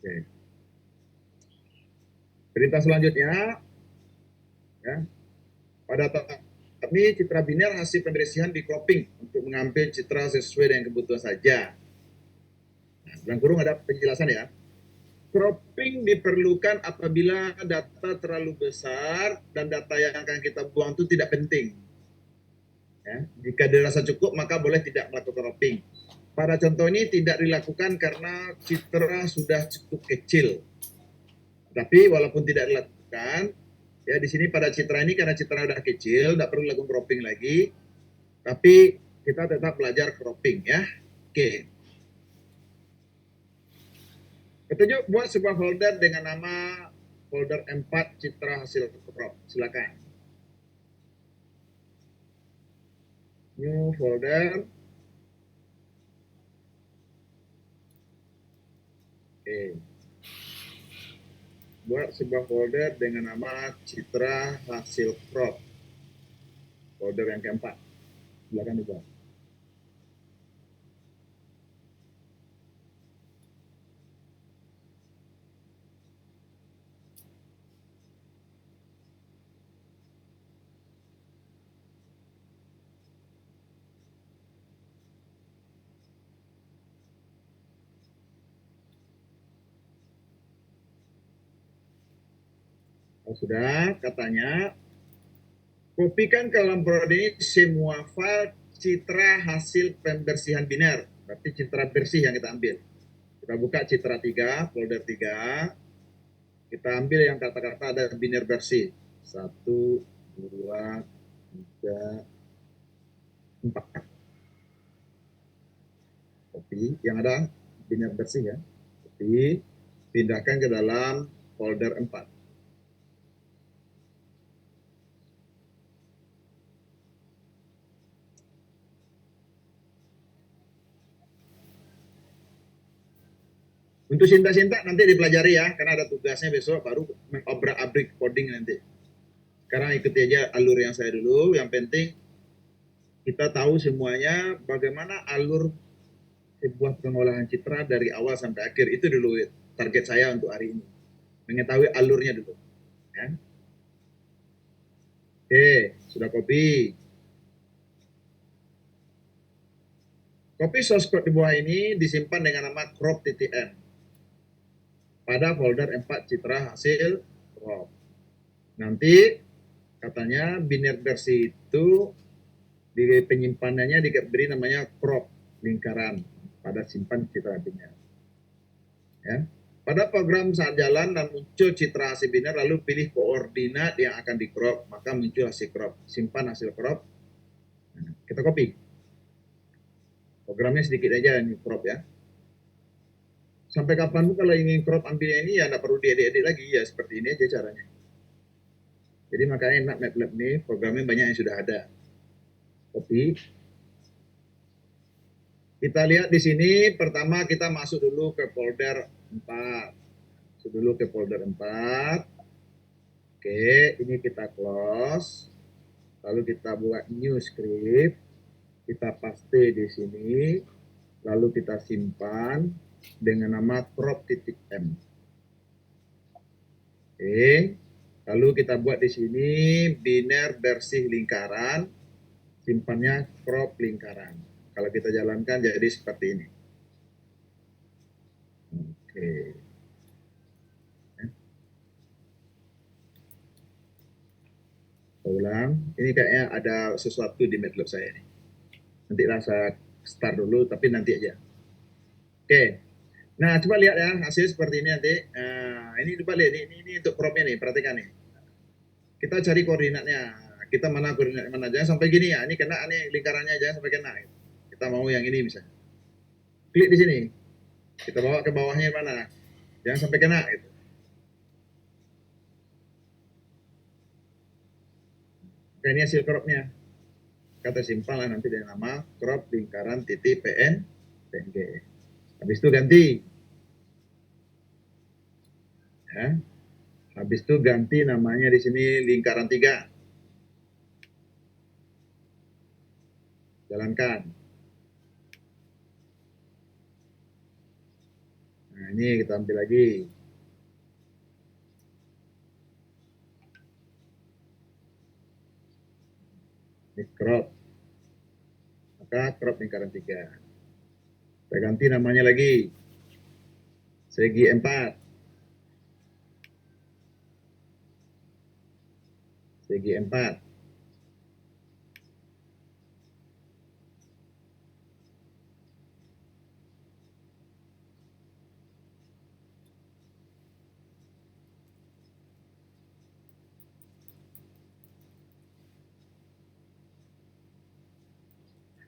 Oke. Perintah selanjutnya, Ya. Pada tahap ini citra biner hasil pembersihan di cropping untuk mengambil citra sesuai dengan kebutuhan saja. Nah, dalam kurung ada penjelasan ya. Cropping diperlukan apabila data terlalu besar dan data yang akan kita buang itu tidak penting. Ya. Jika dirasa cukup, maka boleh tidak melakukan cropping. Pada contoh ini tidak dilakukan karena citra sudah cukup kecil. Tapi walaupun tidak dilakukan, ya di sini pada citra ini karena citra sudah kecil, tidak perlu lakukan cropping lagi. Tapi kita tetap belajar cropping ya. Oke. Petunjuk buat sebuah folder dengan nama folder M4 citra hasil crop. Silakan. New folder. Oke. Buat sebuah folder dengan nama citra hasil crop. Folder yang keempat. Silakan dibuat. Oh, sudah, katanya kopikan ke dalam folder ini semua file citra hasil pembersihan biner. Berarti citra bersih yang kita ambil. Kita buka citra 3, folder 3. Kita ambil yang kata-kata ada biner bersih. 1, 2, 3, 4. Copy yang ada biner bersih ya. Copy, pindahkan ke dalam folder 4. Untuk sintak-sintak nanti dipelajari ya, karena ada tugasnya besok baru mengobrak-abrik coding nanti. Sekarang ikuti aja alur yang saya dulu. Yang penting kita tahu semuanya bagaimana alur sebuah pengolahan citra dari awal sampai akhir. Itu dulu target saya untuk hari ini. Mengetahui alurnya dulu. Ya. Oke, sudah copy. Copy source code di bawah ini disimpan dengan nama crop.m pada folder 4 citra hasil crop. Nanti katanya biner versi itu di penyimpanannya diberi namanya crop lingkaran pada simpan citra biner. Ya. Pada program saat jalan dan muncul citra hasil biner lalu pilih koordinat yang akan di crop, maka muncul hasil crop. Simpan hasil crop. Nah, kita copy. Programnya sedikit aja ini crop ya. Sampai kapanpun kalau ingin crop ambilnya ini ya tidak perlu diedit-edit lagi ya seperti ini aja caranya. Jadi makanya enak MATLAB nih programnya banyak yang sudah ada. Copy. Kita lihat di sini pertama kita masuk dulu ke folder 4. Masuk dulu ke folder 4. Oke, ini kita close. Lalu kita buat new script. Kita paste di sini. Lalu kita simpan dengan nama crop.m. Oke. Lalu kita buat di sini biner bersih lingkaran, simpannya crop lingkaran. Kalau kita jalankan jadi seperti ini. Oke. Ulang. Ini kayaknya ada sesuatu di MATLAB saya ini. Nanti saya start dulu, tapi nanti aja. Oke. Nah, coba lihat ya hasil seperti ini nanti. Nah, ini coba lihat ini untuk cropnya nih, perhatikan nih. Kita cari koordinatnya. Kita mana koordinat mana, jangan sampai gini ya. Ini kena nih lingkarannya, jangan sampai kena. Kita mau yang ini misalnya. Klik di sini. Kita bawa ke bawahnya mana? Jangan sampai kena gitu. Oke, ini hasil cropnya. Kata simpan lah nanti dengan nama crop lingkaran titik PNG. Habis itu ganti. Ya. Habis itu ganti namanya di sini lingkaran 3. Jalankan. Nah, ini kita ambil lagi. crop. Maka crop lingkaran 3. Saya ganti namanya lagi. Segi 4. Segi 4.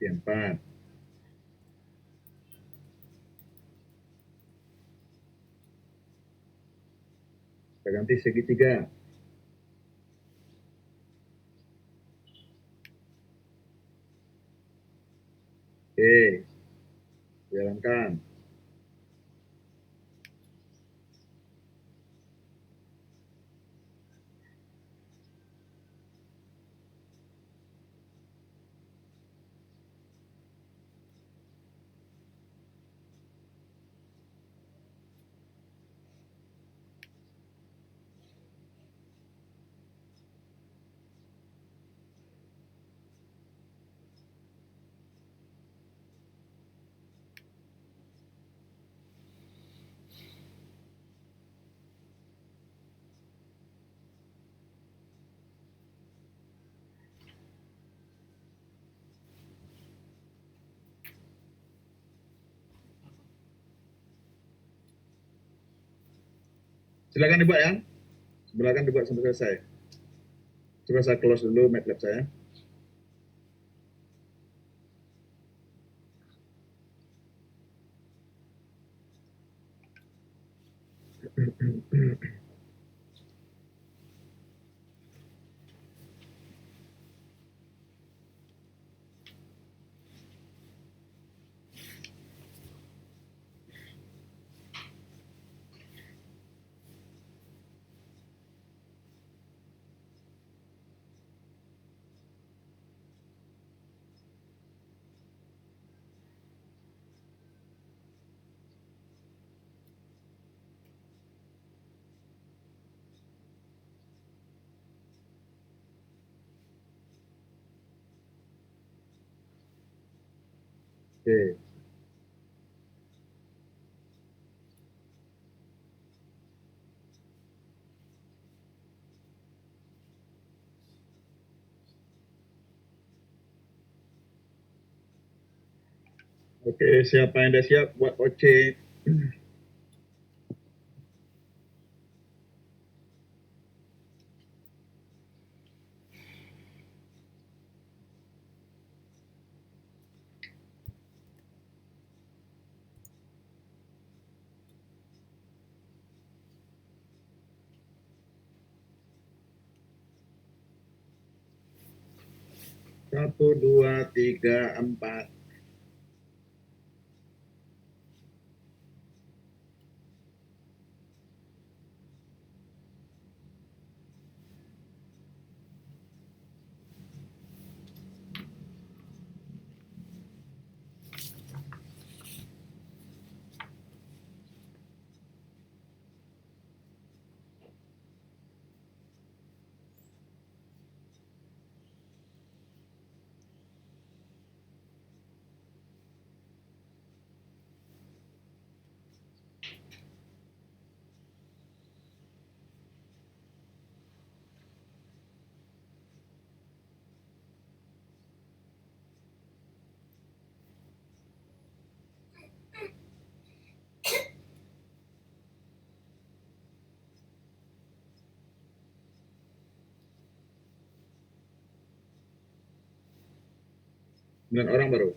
Segi 4. Kita ganti segi 3. Oke, jalankan. Silakan dibuat ya. Silakan dibuat sampai selesai. Coba saya close dulu MATLAB saya. Oke. Oke, siapa yang sudah siap buat OC? Satu, dua, tiga, empat. Sembilan orang baru.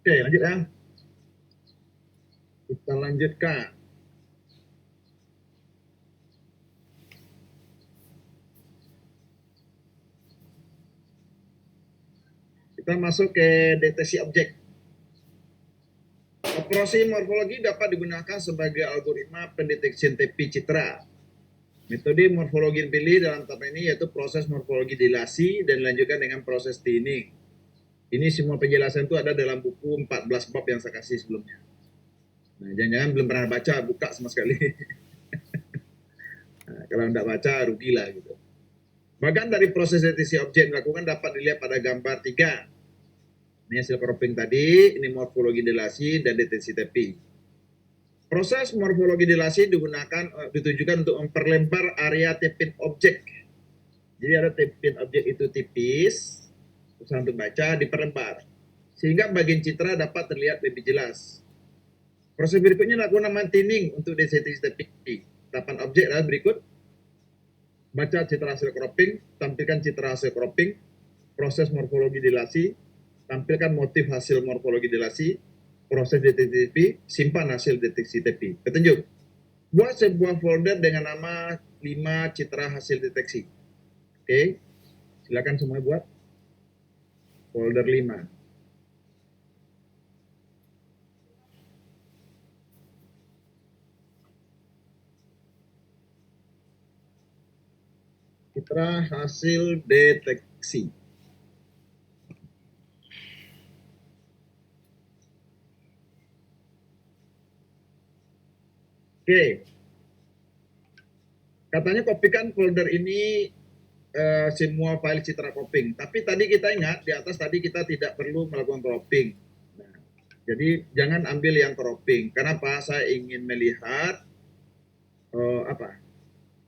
Oke, lanjut ya. Kita lanjutkan. Kita masuk ke deteksi objek. Operasi morfologi dapat digunakan sebagai algoritma pendeteksian tepi citra. Metode morfologi yang dipilih dalam tahap ini yaitu proses morfologi dilasi dan dilanjutkan dengan proses thinning. Ini semua penjelasan itu ada dalam buku 14 bab yang saya kasih sebelumnya. Nah, jangan-jangan belum pernah baca, buka sama sekali. Nah, kalau tidak baca, rugilah gitu. Bagian dari proses deteksi objek dilakukan dapat dilihat pada gambar 3. Ini hasil cropping tadi, ini morfologi dilasi dan deteksi tepi. Proses morfologi dilasi ditujukan untuk memperlebar area tepin objek. Jadi ada tepin objek itu tipis, susah untuk baca, diperlebar. Sehingga bagian citra dapat terlihat lebih jelas. Proses berikutnya dilakukan namanya thinning untuk deteksi tepi. Tahapan objek adalah berikut. Baca citra hasil cropping, tampilkan citra hasil cropping, proses morfologi dilasi, tampilkan motif hasil morfologi dilasi, proses deteksi tepi, simpan hasil deteksi tepi. Petunjuk. Buat sebuah folder dengan nama 5 citra hasil deteksi. Oke. Silakan semua buat folder 5. Citra hasil deteksi. Oke. Katanya kopikan folder ini semua file citra cropping. Tapi tadi kita ingat di atas tadi kita tidak perlu melakukan cropping. Nah, jadi jangan ambil yang cropping. Kenapa? Saya ingin melihat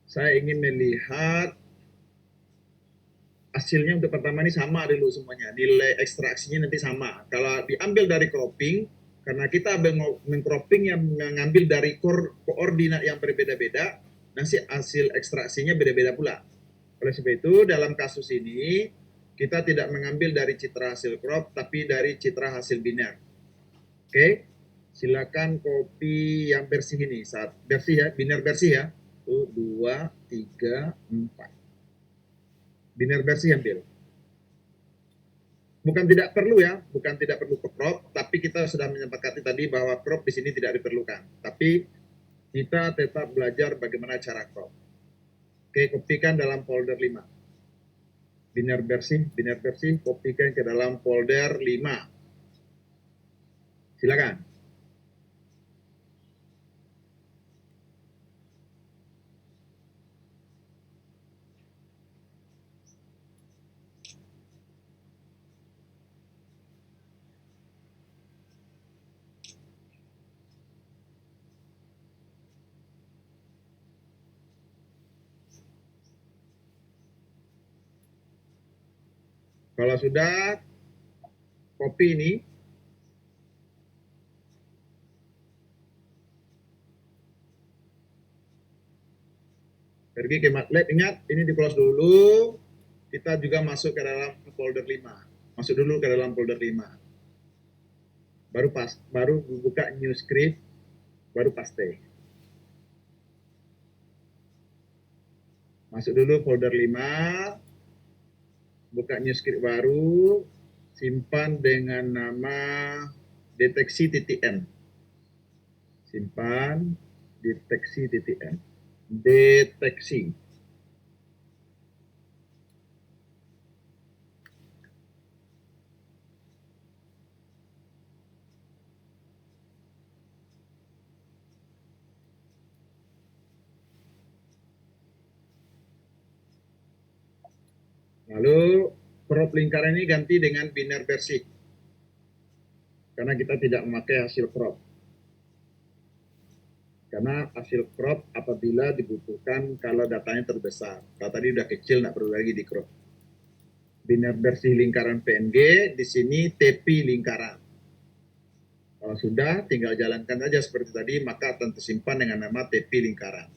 Saya ingin melihat hasilnya untuk pertama ini sama dulu semuanya. Nilai ekstraksinya nanti sama. Kalau diambil dari cropping, karena kita mengcropping yang mengambil dari koordinat yang berbeda-beda, nanti hasil ekstraksinya beda-beda pula. Oleh sebab itu, dalam kasus ini, kita tidak mengambil dari citra hasil crop, tapi dari citra hasil biner. Oke, silakan copy yang bersih ini. Bersih ya, biner bersih ya. 1, 2, 3, 4. Biner bersih ambil. Bukan tidak perlu ya, bukan tidak perlu crop, tapi kita sudah menyepakati tadi bahwa crop di sini tidak diperlukan. Tapi kita tetap belajar bagaimana cara crop. Oke, kopikan dalam folder 5. Biner bersih, kopikan ke dalam folder 5. Silakan. Kalau sudah, copy ini. Pergi ke MATLAB, ingat ini di close dulu. Kita juga masuk ke dalam folder 5. Masuk dulu ke dalam folder 5. Baru buka new script, baru paste. Masuk dulu folder 5. Buka new script baru, simpan dengan nama deteksi.m. Simpan deteksi.m. Deteksi. Lalu crop lingkaran ini ganti dengan biner bersih. Karena kita tidak memakai hasil crop. Karena hasil crop apabila dibutuhkan kalau datanya terbesar. Kalau tadi udah kecil, nggak perlu lagi di crop. Biner bersih lingkaran PNG, di sini tepi lingkaran. Kalau sudah, tinggal jalankan saja seperti tadi, maka akan tersimpan dengan nama tepi lingkaran.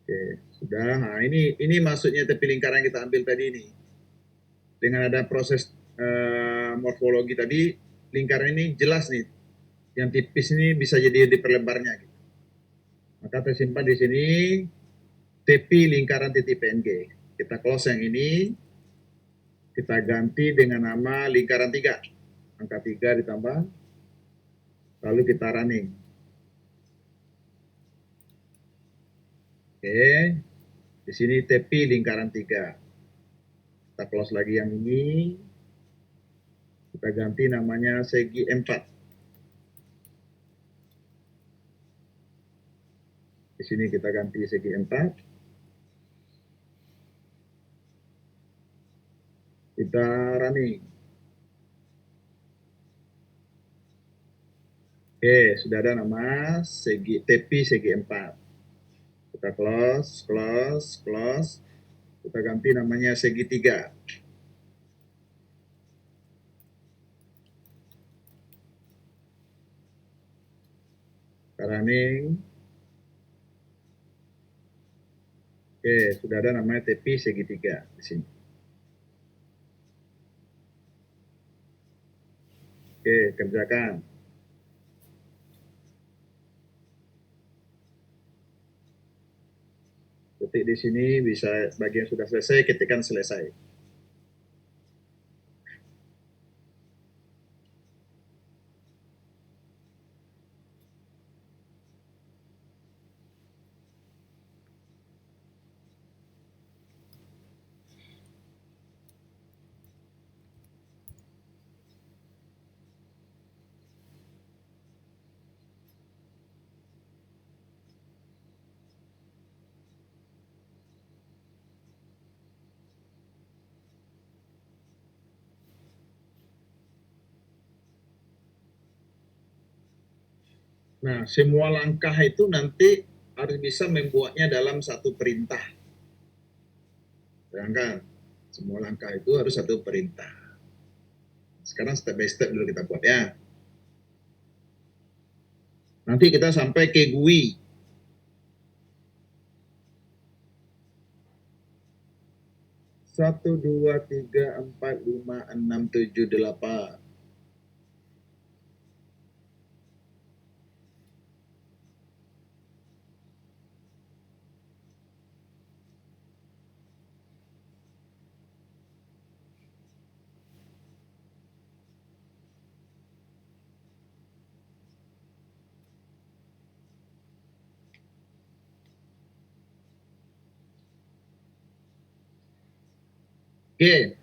Oke, Sudah. Nah, ini maksudnya tepi lingkaran yang kita ambil tadi ini. Dengan ada proses morfologi tadi, lingkaran ini jelas nih. Yang tipis ini bisa jadi diperlebarnya. Gitu. Maka tersimpan di sini tepi lingkaran titik PNG. Kita close yang ini, kita ganti dengan nama lingkaran 3. Angka 3 ditambah, lalu kita running. Oke, di sini tepi lingkaran 3. Kita close lagi yang ini, kita ganti namanya segi 4. Di sini kita ganti segi 4. Kita running. Oke, sudah ada nama tepi segi 4. Kita close. Kita ganti namanya segi 3. Kita running. Oke, sudah ada namanya tepi segi 3 di sini. Oke, kerjakan. Ketik di sini, bisa bagian sudah selesai, ketikkan selesai. Nah, semua langkah itu nanti harus bisa membuatnya dalam satu perintah. Bayangkan, semua langkah itu harus satu perintah. Sekarang step by step dulu kita buat ya. Nanti kita sampai ke GUI. Satu, dua, tiga, 4, 5, 6, 7, 8. Oke.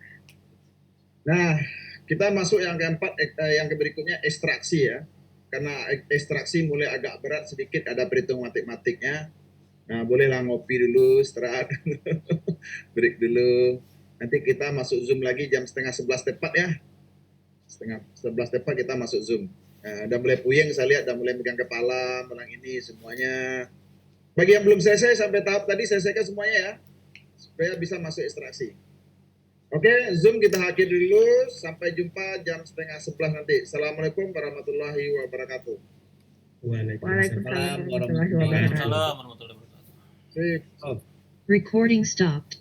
Nah, kita masuk yang keempat, yang berikutnya ekstraksi ya. Karena ekstraksi mulai agak berat sedikit, ada perhitungan matematiknya. Nah, bolehlah ngopi dulu, istirahat, break dulu. Nanti kita masuk Zoom lagi jam setengah 11 tepat ya. Setengah 11 tepat kita masuk Zoom. Nah, udah mulai puyeng, saya lihat udah mulai megang kepala, menang ini semuanya. Bagi yang belum selesai sampai tahap tadi, selesaikan semuanya ya. Supaya bisa masuk ekstraksi. Oke, Zoom kita akhiri dulu. Sampai jumpa jam setengah 11 nanti. Assalamualaikum warahmatullahi wabarakatuh. Waalaikumsalam warahmatullahi Waalaikumsalam wabarakatuh. warahmatullahi wabarakatuh. Sip. Recording stopped.